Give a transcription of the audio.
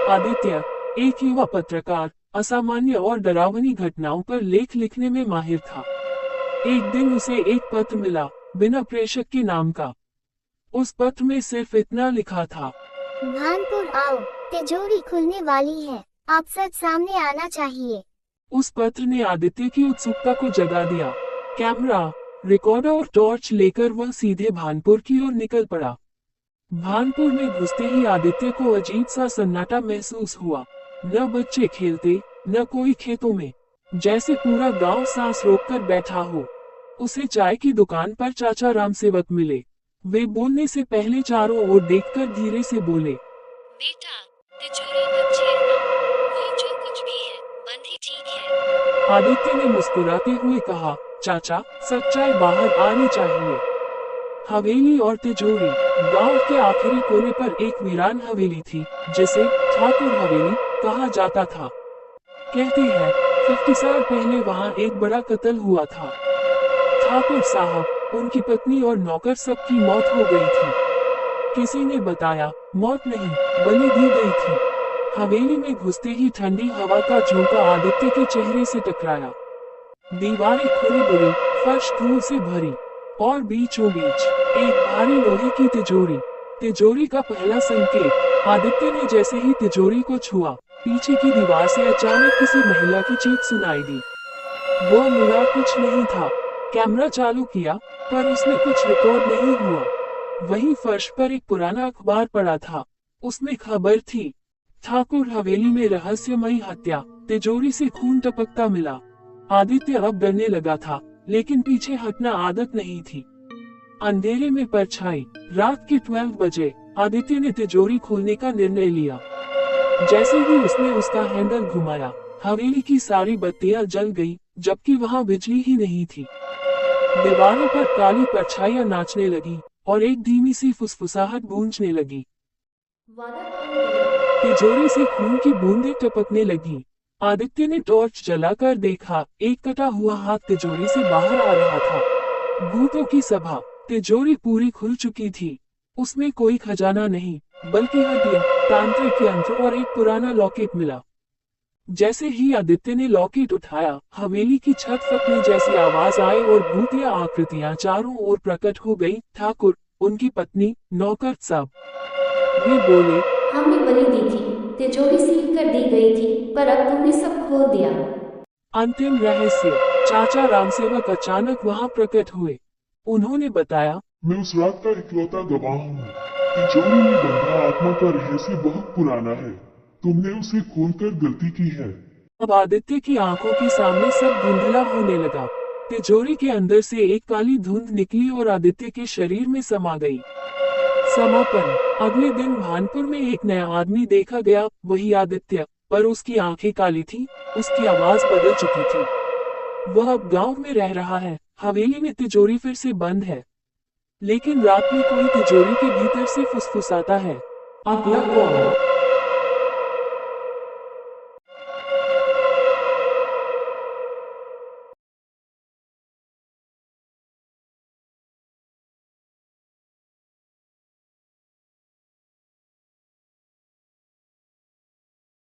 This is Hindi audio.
आदित्य, एक युवा पत्रकार, असामान्य और डरावनी घटनाओं पर लेख लिखने में माहिर था। एक दिन उसे एक पत्र मिला, बिना प्रेषक के नाम का। उस पत्र में सिर्फ इतना लिखा था, भानपुर आओ, तिजोरी खुलने वाली है, आप सब सामने आना चाहिए। उस पत्र ने आदित्य की उत्सुकता को जगा दिया। कैमरा, रिकॉर्डर और टॉर्च लेकर वह सीधे भानपुर की ओर निकल पड़ा। भानपुर में घुसते ही आदित्य को अजीब सा सन्नाटा महसूस हुआ। न बच्चे खेलते, न कोई खेतों में, जैसे पूरा गांव सांस रोककर बैठा हो। उसे चाय की दुकान पर चाचा राम सेवक मिले। वे बोलने से पहले चारों ओर देखकर धीरे से बोले, बेटा, तिजोरी मत छेड़ना, वो जो कुछ भी है, बंद ही ठीक है। आदित्य ने मुस्कुराते हुए कहा, चाचा, सच्चाई बाहर आनी चाहिए। हवेली और तिजोरी। गांव के आखिरी कोने पर एक वीरान हवेली थी, जिसे ठाकुर हवेली कहा जाता था। कहते हैं 50 साल पहले वहां एक बड़ा कत्ल हुआ था। ठाकुर साहब, उनकी पत्नी और नौकर सबकी मौत हो गई थी। किसी ने बताया, मौत नहीं, बलि दी गई थी। हवेली में घुसते ही ठंडी हवा का झोंका आदित्य के चेहरे से टकराया। दीवारें खुली बुरी, फर्श धूल से भरी, और बीचों बीच एक भारी लोहे की तिजोरी। तिजोरी का पहला संकेत। आदित्य ने जैसे ही तिजोरी को छुआ, पीछे की दीवार से अचानक किसी महिला की चीख सुनाई दी। वो मुड़ा, कुछ नहीं था। कैमरा चालू किया, पर उसमें कुछ रिकॉर्ड नहीं हुआ। वहीं फर्श पर एक पुराना अखबार पड़ा था। उसमें खबर थी, ठाकुर हवेली में रहस्यमयी हत्या, तिजोरी से खून टपकता मिला। आदित्य अब डरने लगा था, लेकिन पीछे हटना आदत नहीं थी। अंधेरे में परछाई। रात के 12 बजे आदित्य ने तिजोरी खोलने का निर्णय लिया। जैसे ही उसने उसका हैंडल घुमाया, हवेली की सारी बत्तियां जल गई, जबकि वहां बिजली ही नहीं थी। दीवारों पर काली परछाइयां नाचने लगी और एक धीमी सी फुसफुसाहट गूंजने लगी। तिजोरी से खून की बूंदें टपकने लगी। आदित्य ने टॉर्च जलाकर देखा, एक कटा हुआ हाथ तिजोरी से बाहर आ रहा था। भूतों की सभा। तिजोरी पूरी खुल चुकी थी। उसमें कोई खजाना नहीं, बल्कि हड्डियां, तांत्रिक यंत्र और एक पुराना लॉकेट मिला। जैसे ही आदित्य ने लॉकेट उठाया, हवेली की छत फटने जैसी आवाज आई और भूतिया आकृतियां चारों ओर प्रकट हो गई। ठाकुर, उनकी पत्नी, नौकर सब। वे बोले, हमने बलि दी थी, तिजोरी सील कर दी गई थी, पर अब तुमने सब खोल दिया। अंतिम रहस्य। चाचा रामसेवक अचानक वहां प्रकट हुए। उन्होंने बताया, मैं उस रात का इकलौता गवाह हूँ। तिजोरी में बंधा आत्मा का रहस्य बहुत पुराना है। तुमने उसे खोलकर गलती की है। अब आदित्य की आंखों के सामने सब धुंधला होने लगा। तिजोरी के अंदर से एक काली धुंध निकली और आदित्य के शरीर में समा गई। समापन। अगले दिन भानपुर में एक नया आदमी देखा गया, वही आदित्य, पर उसकी आंखें काली थी, उसकी आवाज बदल चुकी थी। वह अब गांव में रह रहा है। हवेली में तिजोरी फिर से बंद है, लेकिन रात में कोई तिजोरी के भीतर से फुसफुसाता है। अगला कौन?